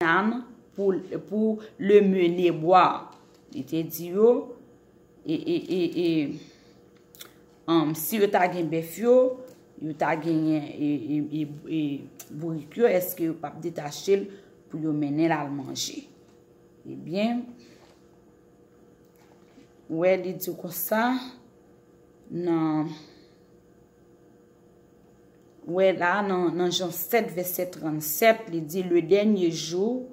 âne pour le mener boire. Il te dit yo, si yo ta gen bef yo ta gen bourrique yo, est-ce que yo pas détacher pour yo mener la manger? Eh bien, ouais, il dit comme ça, non. Ouais, là, dans Jean 7, verset 37, il dit, le dernier jour,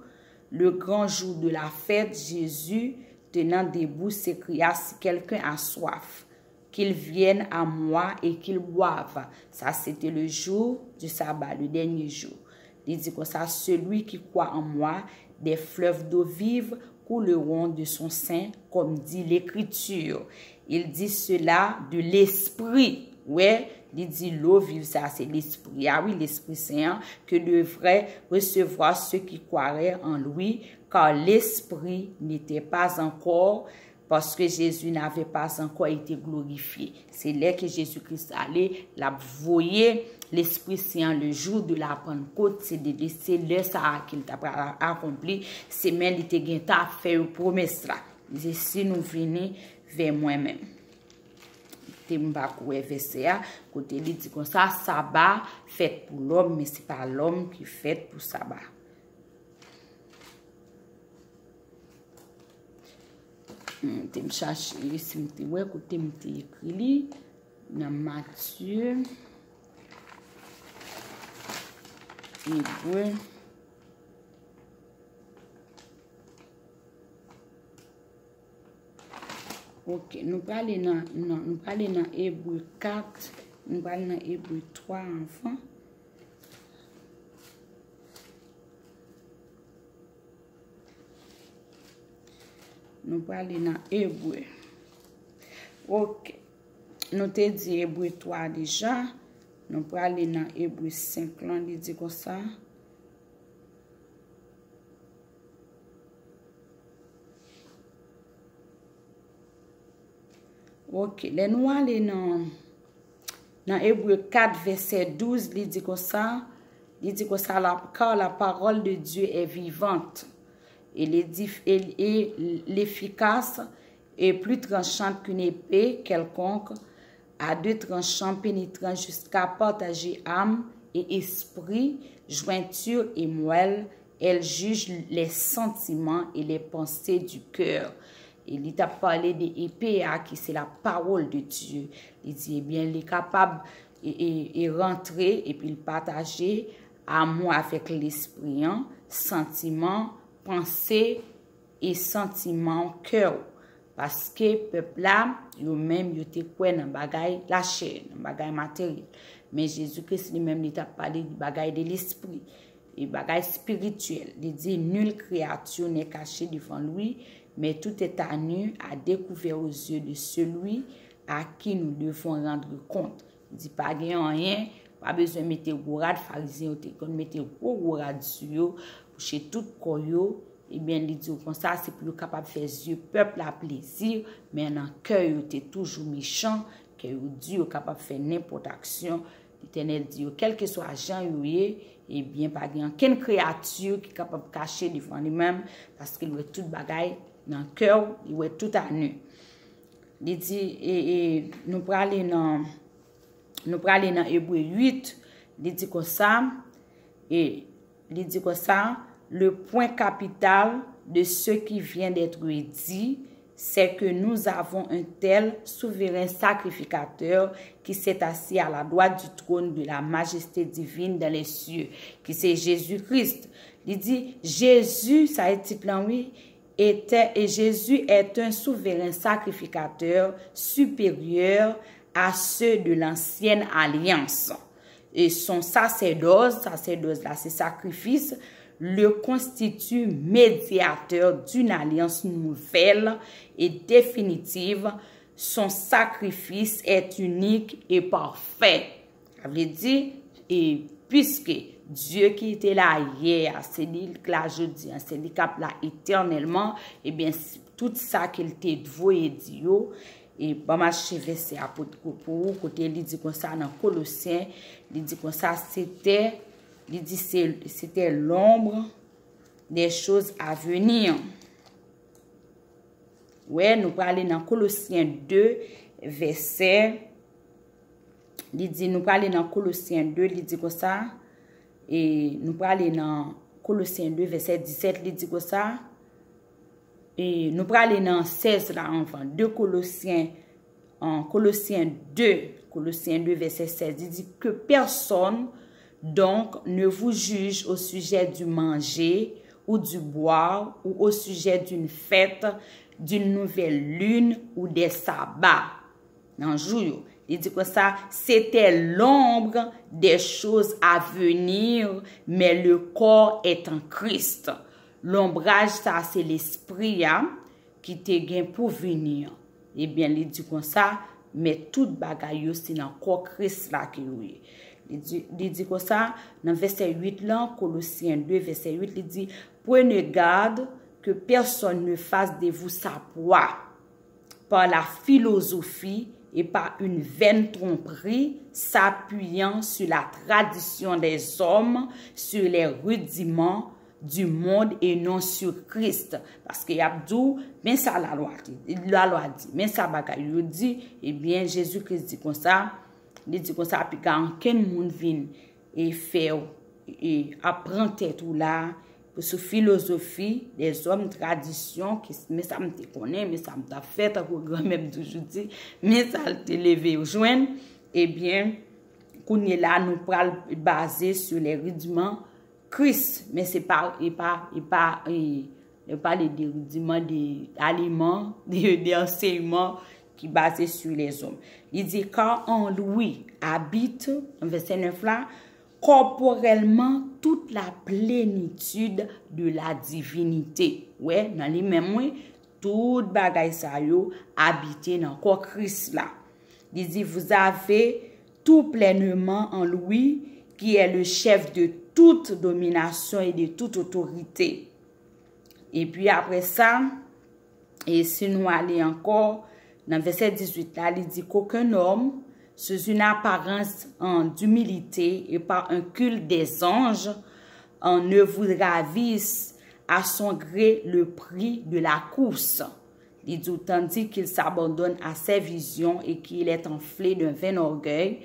le grand jour de la fête, Jésus, tenant debout, s'écria, si quelqu'un a soif, qu'il vienne à moi et qu'il boive. Ça, c'était le jour du sabbat, le dernier jour. Il dit comme ça, celui qui croit en moi, des fleuves d'eau vive couleront de son sein, comme dit l'Écriture. Il dit cela de l'Esprit. Ouais, il dit l'eau vive, ça c'est l'Esprit. Ah oui, l'Esprit Saint que devrait recevoir ceux qui croiraient en lui, car l'Esprit n'était pas encore, parce que Jésus n'avait pas encore été glorifié. C'est là que Jésus-Christ allait, l'a voyé l'Esprit Saint le jour de la Pentecôte, c'est là ça qu'il a accompli, c'est même il était à faire une promesse là. Il dit si nous venons vers moi-même. Côté il dit comme ça, sabbat fait pour l'homme, mais c'est pas l'homme qui fait pour sabbat. Je me cherche ici, côté écrit dans Matthieu. Hébreu. Ok, nous parlons dans Hébreu 4, nous parlons dans Hébreu 3, enfants. Nous parlons dans Hébreu. Ok, nous te dit Hébreu 3 déjà. Nous parlons dans Hébreu 5, là, il dit comme ça. Ok, les nous allons dans Hébreu 4, verset 12, il dit comme ça. Il dit comme ça, car la parole de Dieu est vivante. Elle est l'efficace et plus tranchante qu'une épée quelconque, à deux tranchants pénétrant jusqu'à partager âme et esprit, jointure et moelle. Elle juge les sentiments et les pensées du cœur. Il t'a parlé de l'épée qui c'est la parole de Dieu. Il dit, eh bien, il est capable de rentrer et puis le partager amour avec l'esprit, hein, sentiment, pensée et sentiment, cœur. Parce que peuple là, eux-mêmes, ils étaient quoi dans bagaille la chair, dans bagaille matériel. Mais Jésus-Christ lui-même, il t'a parlé du bagaille de l'esprit, et bagaille spirituel. Il dit, nulle créature n'est cachée devant lui, mais tout est à nu, à découvert aux yeux de celui à qui nous devons rendre compte. Il dit, pas rien, pas besoin de mettre gourade, pharisien, mettre gourade sur pour chez tout koyo. Eh bien, il dit comme ça, c'est pour capable de faire yeux peuple à plaisir, mais dans le cœur, il est toujours méchant, que Dieu est capable de faire n'importe action. L'Éternel dit, quel que soit Jean, eh bien, pas aucune créature qui est capable de cacher devant lui-même, parce qu'il est tout bagaille dans le cœur, il est tout à nu. Il dit, et nous prenons dans Hébreu 8, il dit comme ça, et il dit comme ça, le point capital de ce qui vient d'être dit, c'est que nous avons un tel souverain sacrificateur qui s'est assis à la droite du trône de la majesté divine dans les cieux, qui c'est Jésus-Christ. Il dit, Jésus, ça a été plan, oui, et Jésus est un souverain sacrificateur supérieur à ceux de l'ancienne alliance. Et son sacerdoce là, c'est sacrifice, le constitue médiateur d'une alliance nouvelle et définitive. Son sacrifice est unique et parfait. Ça veut dire, et puisque Dieu qui était là hier, c'est lui qui l'a jeudi, c'est lui qui est là éternellement, et bien tout ça qu'il t'a voué dit, et bah ma cheveux c'est apôtre pour côté il dit comme ça dans Colossiens, il dit comme ça c'était l'ombre des choses à venir. Ouais, nous parlons dans Colossiens 2, verset. Nous parlons dans Colossiens 2, il dit comme ça. Et nous parlons dans Colossiens 2, verset 17, il dit comme ça. Et nous parlons dans 16 là, enfin, de Colossiens 2, verset 16, il dit que personne donc ne vous juge au sujet du manger ou du boire ou au sujet d'une fête, d'une nouvelle lune ou des sabbats. Non, jour, il dit que ça, c'était l'ombre des choses à venir, mais le corps est en Christ. L'ombrage, ça, c'est l'esprit qui te gagne pour venir. Eh bien, il dit comme ça, mais tout bagaille, c'est dans le corps Christ là qui est. Il dit comme ça, dans verset 8 là, Colossiens 2, verset 8, il dit, prenez garde que personne ne fasse de vous sa proie par la philosophie et par une vaine tromperie, s'appuyant sur la tradition des hommes, sur les rudiments du monde et non sur Christ. Parce que y a dit, mais ça la loi dit, mais ça bagaille dit, eh bien Jésus-Christ dit comme ça, il dit comme ça, puis quand quel monde vient et fait et apprend tête ou là, pour ce philosophie des hommes tradition, qui, mais ça me te connaît, mais ça me t'a fait, pour grand-mère toujours dit, mais ça te levé au joint, eh bien, qu'on est là, nous parlons basé sur les rudiments Christ, mais c'est pas, il pas les rudiments des aliments, des enseignements qui basés sur les hommes. Il dit, car en lui habite, verset 9 là, corporellement toute la plénitude de la divinité. Ouais, dans les mêmes mots, tout bagaille ça yo habité dans corps Christ là. Il dit, vous avez tout pleinement en lui, qui est le chef de toute domination et de toute autorité. Et puis après ça, et si nous allons encore, dans verset 18 là, il dit qu'aucun homme, sous une apparence d'humilité et par un culte des anges, ne vous ravisse à son gré le prix de la course. Il dit, tandis qu'il s'abandonne à ses visions et qu'il est enflé d'un vain orgueil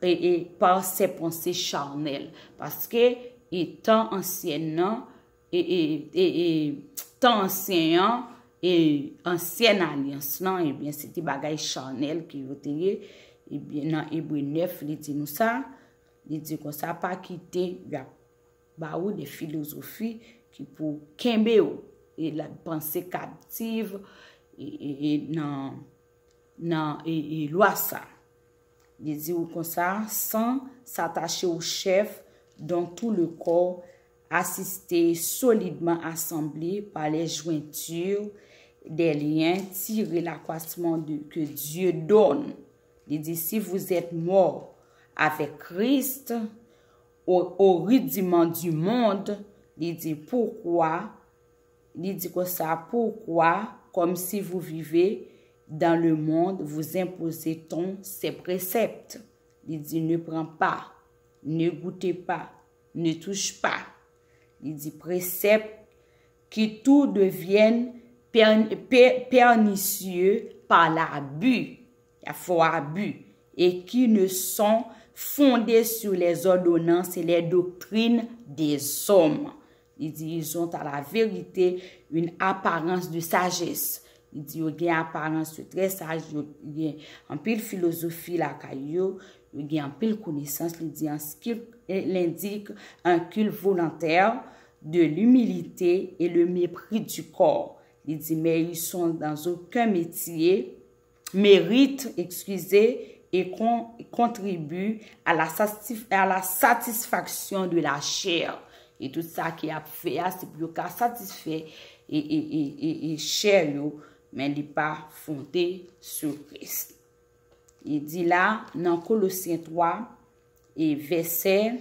et par ses pensées charnelles. Parce que, étant ancien, et ancienne alliance, non, et bien, c'était bagaille charnel qui était. Et bien, dans Hébreu 9, il dit nous ça, il dit qu'on ça pas quitter, il y a ou des philosophies qui pour kembe et la pensée captive et loi ça. Il dit comme ça, sans s'attacher au chef dont tout le corps assisté solidement assemblé par les jointures des liens tirés l'accroissement que Dieu donne. Il dit, si vous êtes mort avec Christ au rudiment du monde, il dit, pourquoi? Il dit que ça, pourquoi, comme si vous vivez dans le monde, vous imposez-on ces préceptes? Il dit, ne prends pas, ne goûtez pas, ne touche pas. Il dit, préceptes qui tout deviennent pernicieux par l'abus. Il faut abus, et qui ne sont fondés sur les ordonnances et les doctrines des hommes. Il dit, ils ont à la vérité une apparence de sagesse. Il dit, il y a une apparence de très sage, il y a un peu de philosophie là, il y a un peu de connaissance, il dit, il indique un culte volontaire de l'humilité et le mépris du corps. Il dit, mais ils sont dans aucun métier, mérite, et contribue à la satisfaction de la chair. Et tout ça qui a fait, c'est pour qu'à satisfaire et chair, mais il n'est pas fondé sur Christ. Il dit là, dans Colossiens 3, et verset,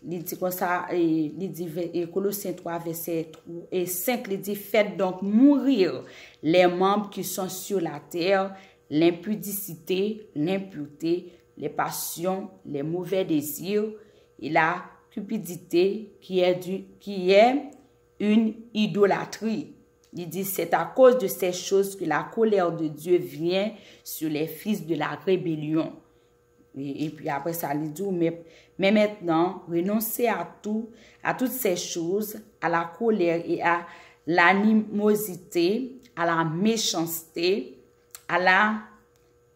il dit comme ça, il dit, Colossiens 3, verset 3 et 5, il dit, faites donc mourir les membres qui sont sur la terre, l'impudicité, l'impureté, les passions, les mauvais désirs, et la cupidité qui est une idolâtrie. Il dit, c'est à cause de ces choses que la colère de Dieu vient sur les fils de la rébellion. Et puis après ça, il dit, mais maintenant, renoncez à toutes ces choses, à la colère et à l'animosité, à la méchanceté, à la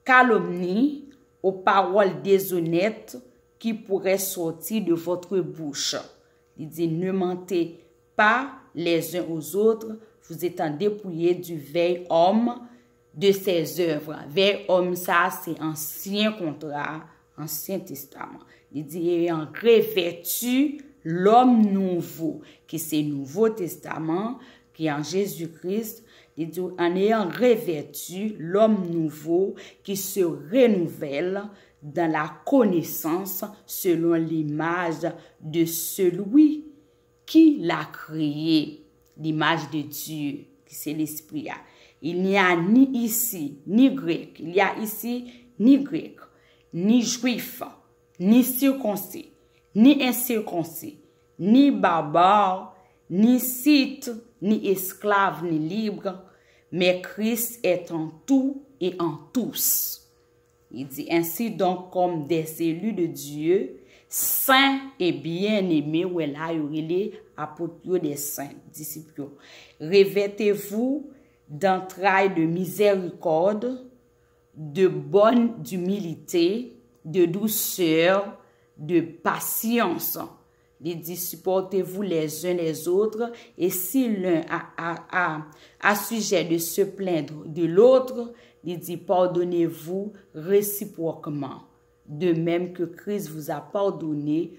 calomnie, aux paroles déshonnêtes qui pourraient sortir de votre bouche. Il dit, ne mentez pas les uns aux autres, vous étant dépouillés du vieil homme de ses œuvres. Vieil homme, ça, c'est ancien contrat, ancien testament. Il dit, ayant revêtu l'homme nouveau, qui c'est Nouveau Testament, qui est en Jésus-Christ. Il dit, en ayant revêtu l'homme nouveau, qui se renouvelle dans la connaissance selon l'image de celui qui l'a créé, l'image de Dieu, qui c'est l'Esprit. Il n'y a ni ici, ni grec, il y a ici ni grec, ni juif, ni circoncis, ni incirconcis, ni barbare, ni scythe, ni esclave, ni libre, mais Christ est en tout et en tous. Il dit ainsi donc comme des élus de Dieu, saints et bien-aimés, où est là, il est apôtres des saints, disciples. Revêtez-vous d'entrailles de miséricorde, de bonne humilité, de douceur, de patience. Il dit, supportez-vous les uns les autres, et si l'un a sujet de se plaindre de l'autre, il dit, pardonnez-vous réciproquement. De même que Christ vous a pardonné,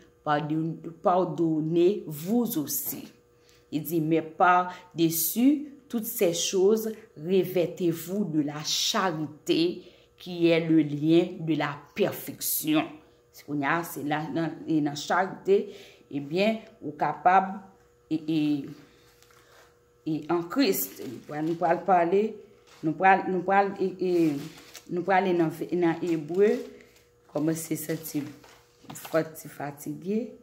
pardonnez vous aussi. Il dit, mais par-dessus toutes ces choses, revêtez-vous de la charité qui est le lien de la perfection. C'est là, dans la charité, eh bien, au capable et en Christ. Nous pourrons parler, nous pourrons aller dans Hébreu, comme c'est senti fatigué.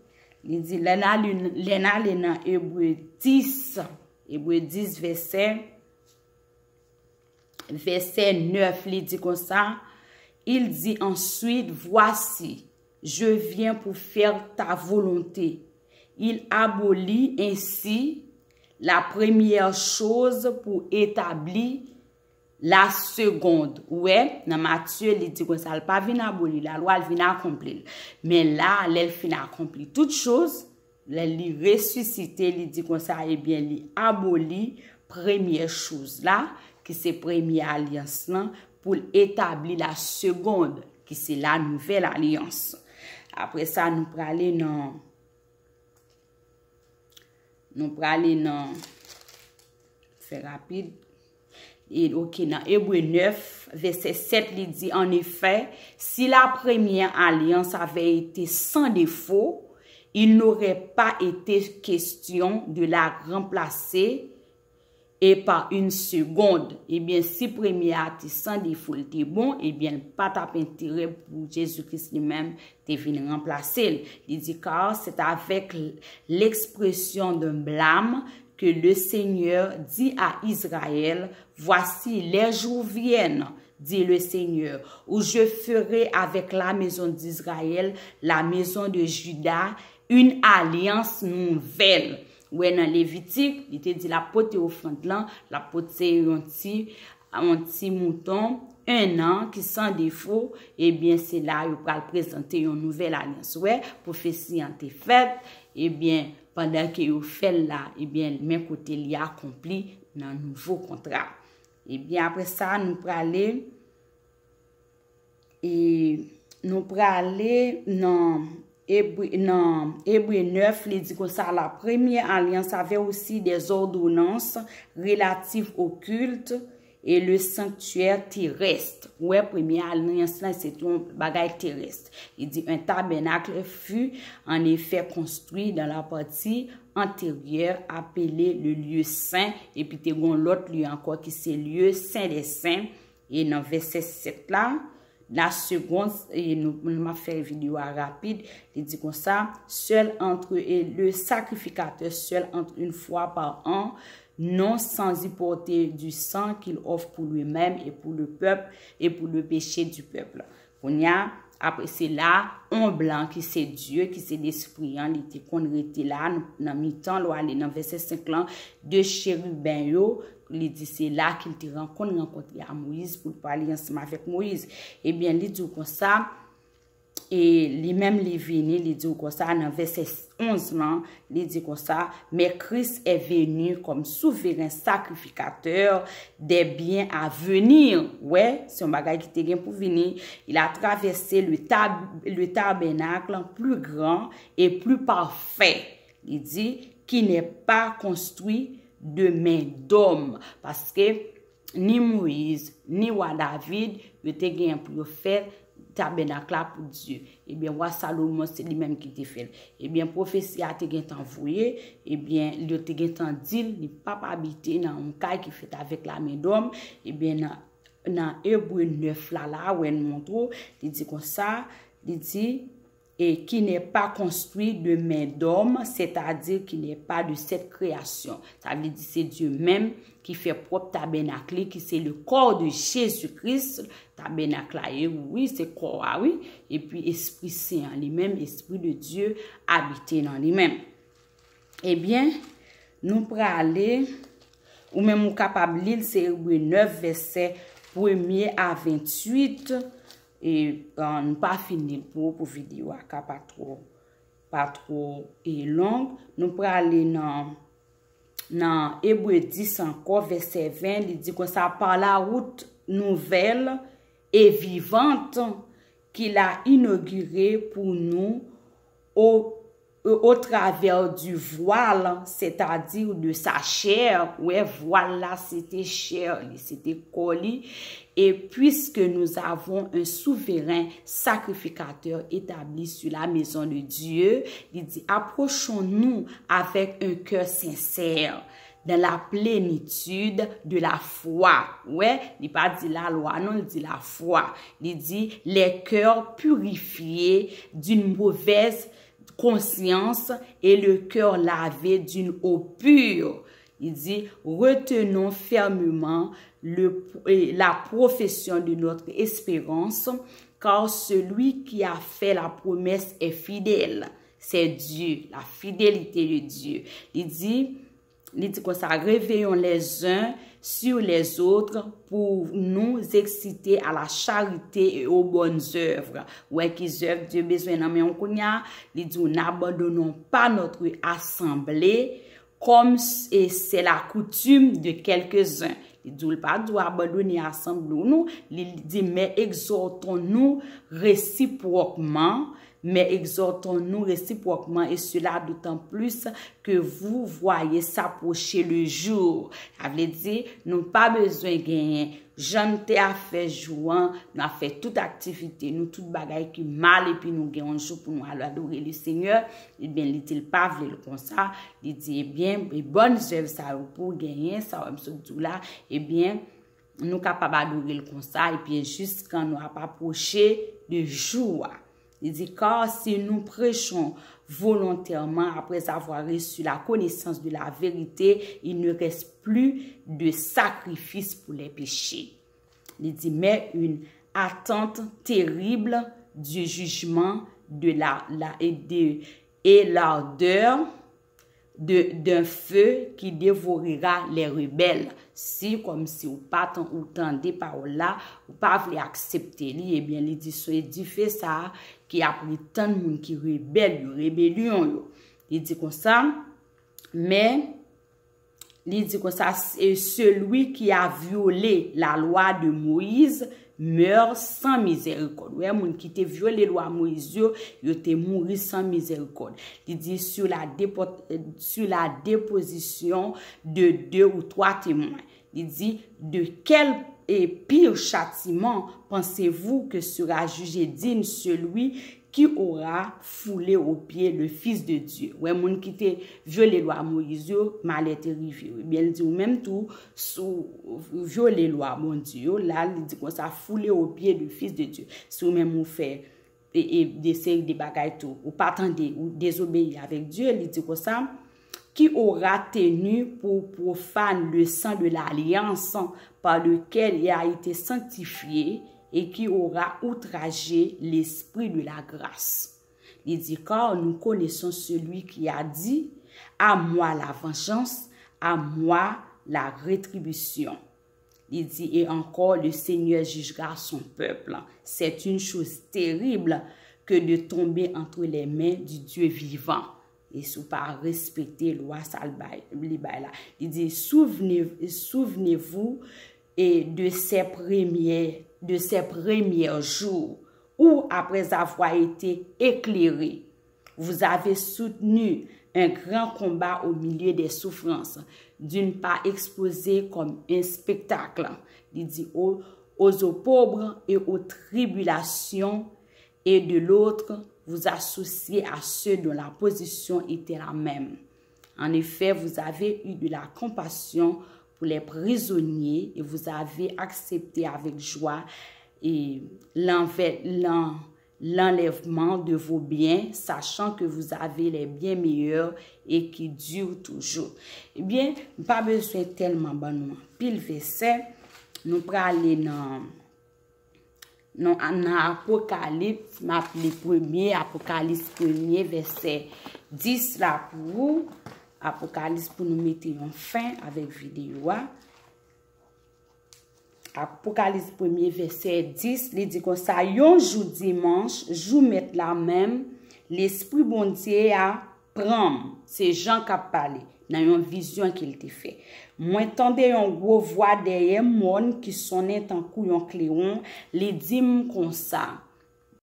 Il dit, dans Hébreu 10, verset 9, il dit comme ça, il dit ensuite, voici, je viens pour faire ta volonté. Il abolit ainsi la première chose pour établir la seconde. Ouais, dans Matthieu, il dit que ça ne va pas venir abolir, la loi elle vient accomplir. Mais là, elle vient accomplir toute chose, elle ressuscite, il dit que ça, eh bien, il abolit première chose là, qui c'est première alliance là, pour établir la seconde, qui c'est la nouvelle alliance. Après ça, nous pourrons aller dans, faire rapide. Et ok, dans Hébreu 9, verset 7, il dit, en effet, si la première alliance avait été sans défaut, il n'aurait pas été question de la remplacer et par une seconde. Eh bien, si première était sans défaut, était bon, eh bien, pas d'intérêt pour Jésus-Christ lui-même de venir remplacer. Il dit, car c'est avec l'expression d'un blâme que le Seigneur dit à Israël, voici les jours viennent, dit le Seigneur, où je ferai avec la maison d'Israël, la maison de Juda, une alliance nouvelle. Ouais, dans Lévitique, il te dit la pote offrande là, la pote c'est un petit mouton, 1 an qui sans défaut, et bien c'est là il va présenter une nouvelle alliance. Ouais, prophétie en été faite, et bien pendant que vous faites là, et bien même côté il y a accompli dans un nouveau contrat. Et bien après ça, nous pourrons aller dans Hébreu 9, il dit que ça, la première alliance avait aussi des ordonnances relatives au culte et le sanctuaire terrestre. Ouais, première alliance là, c'est un bagage terrestre. Il dit un tabernacle fut en effet construit dans la partie antérieure appelée le lieu saint. Et puis, il y a l'autre lieu encore qui c'est le lieu saint des saints. Et dans verset 7 là, La seconde, et nous m'a fait une vidéo rapide, il dit comme ça, le sacrificateur seul entre une fois par an, non sans y porter du sang qu'il offre pour lui-même et pour le peuple et pour le péché du peuple. On y a, après c'est là, un blanc qui c'est Dieu, qui c'est l'esprit, il était qu'on était là, dans mi-temps, là, aller dans verset 5 là, de chérubins yo, il dit c'est là qu'il te rencontré à Moïse pour parler ensemble avec Moïse. Eh bien, il dit comme ça, et lui-même les venu, il dit comme ça, dans verset 11 là, il dit comme ça, mais Christ est venu comme souverain sacrificateur des biens à venir. Ouais, c'est un bagage qui était pour venir. Il a traversé le tabernacle plus grand et plus parfait. Il dit qui n'est pas construit de main d'homme. Parce que ni Moïse, ni roi David, il était un prophète tabernacle pour Dieu. Eh bien, roi Salomon, c'est lui-même qui t'a fait. Eh bien, prophétie a été envoyé. Eh bien, il a été dit, il n'est pas habité dans un cas qui fait avec la main d'homme. Eh bien, dans Hébreu 9, là, où elle montre, il dit comme ça, il dit, et qui n'est pas construit de main d'homme, c'est-à-dire qui n'est pas de cette création. Ça veut dire c'est Dieu même qui fait propre tabernacle, qui c'est le corps de Jésus-Christ, tabernacle, oui, c'est corps, oui, et puis Esprit Saint en lui-même, Esprit de Dieu habité dans lui-même. Eh bien, nous pourrons aller, ou même nous capable lire, c'est Hébreu 9, verset 1er à 28, et on pas fini pour vidéo pas trop et longue. Nous pourrons aller dans Hébreu 10 encore verset 20, il dit que ça par la route nouvelle et vivante qu'il a inaugurée pour nous au travers du voile, c'est-à-dire de sa chair. Ouais, voile là, c'était chair, c'était colis. Et puisque nous avons un souverain sacrificateur établi sur la maison de Dieu, il dit, approchons-nous avec un cœur sincère, dans la plénitude de la foi. Ouais, il pas dit la loi, non, il dit la foi. Il dit, les cœurs purifiés d'une mauvaise conscience et le cœur lavé d'une eau pure. Il dit, retenons fermement la profession de notre espérance, car celui qui a fait la promesse est fidèle. C'est Dieu, la fidélité de Dieu. Il dit que ça, réveillons les uns sur les autres pour nous exciter à la charité et aux bonnes œuvres. Ouais, qu'ils œuvrent Dieu besoin d'en mais on connaît. Il dit, n'abandonnons pas notre assemblée comme c'est la coutume de quelques-uns. Il dit, pas doit abandonner l'assemblée, nous. Il dit, mais exhortons-nous réciproquement, et cela d'autant plus que vous voyez s'approcher le jour. Ça veut dire, nous pas besoin de gagner. Jean te a fait jouant, nous a fait toute activité, nous toute bagaille qui mal et puis nous gagnons un jour pour nous aller adorer le Seigneur. Eh bien, il dit pas voulu comme ça. Il dit, eh bien, les bonnes œuvres ça pour gagner, ça va me là. Eh bien, nous capables d'adorer comme ça et puis juste quand nous approché le jour. Il dit, car si nous prêchons volontairement après avoir reçu la connaissance de la vérité, il ne reste plus de sacrifice pour les péchés. Il dit, mais une attente terrible du jugement et l'ardeur d'un feu qui dévorera les rebelles. Si, comme si vous pas autant des paroles là, vous pas voulez accepter, eh bien, il dit, soit du fait ça, qui a pris tant de monde qui rébellion. Il dit comme ça, mais, il dit comme ça, celui qui a violé la loi de Moïse meurt sans miséricorde. Ouais, moun qui te violé la loi de Moïse, yo te mouri sans miséricorde. Il dit sur la déposition de 2 ou 3 témoins. Il dit de quel pire châtiment pensez-vous que sera jugé digne celui qui aura foulé aux pieds le Fils de Dieu. Ouais, moun qui te violé loi Moïse, mal est arrivé. Bien, il dit, ou même tout, sous violer loi, mon Dieu, là, il dit qu'on ça foulé aux pieds du Fils de Dieu. Si ou même ou fait, et des séries de bagailles tout, ou pas attendre, ou désobéir avec Dieu, il dit comme ça, qui aura tenu pour profane le sang de l'alliance par lequel il a été sanctifié et qui aura outragé l'esprit de la grâce. Il dit, car nous connaissons celui qui a dit, à moi la vengeance, à moi la rétribution. Il dit, et encore le Seigneur jugera son peuple. C'est une chose terrible que de tomber entre les mains du Dieu vivant. Et sous pas respecter loi là. Il dit, souvenez-vous de ces premiers jours où, après avoir été éclairés, vous avez soutenu un grand combat au milieu des souffrances, d'une part exposé comme un spectacle, il dit, aux pauvres et aux tribulations, et de l'autre, vous associez à ceux dont la position était la même. En effet, vous avez eu de la compassion pour les prisonniers et vous avez accepté avec joie et l'enlèvement de vos biens, sachant que vous avez les biens meilleurs et qui durent toujours. Eh bien, pas besoin tellement bon. Pile verset, nous prenons aller dans Apocalypse, Apocalypse 1er, verset 10 là pour vous. Apocalypse pour nous mettre en fin avec vidéo. Apocalypse 1er, verset 10, il dit comme ça, yon jour dimanche, jour mettre la même, l'esprit bon Dieu a prendre. C'est Jean qui a parlé, dans une vision qu'il te fait. Moi, entendez un gros voix derrière moi qui sonnait en coup un cléon, les dit comme ça.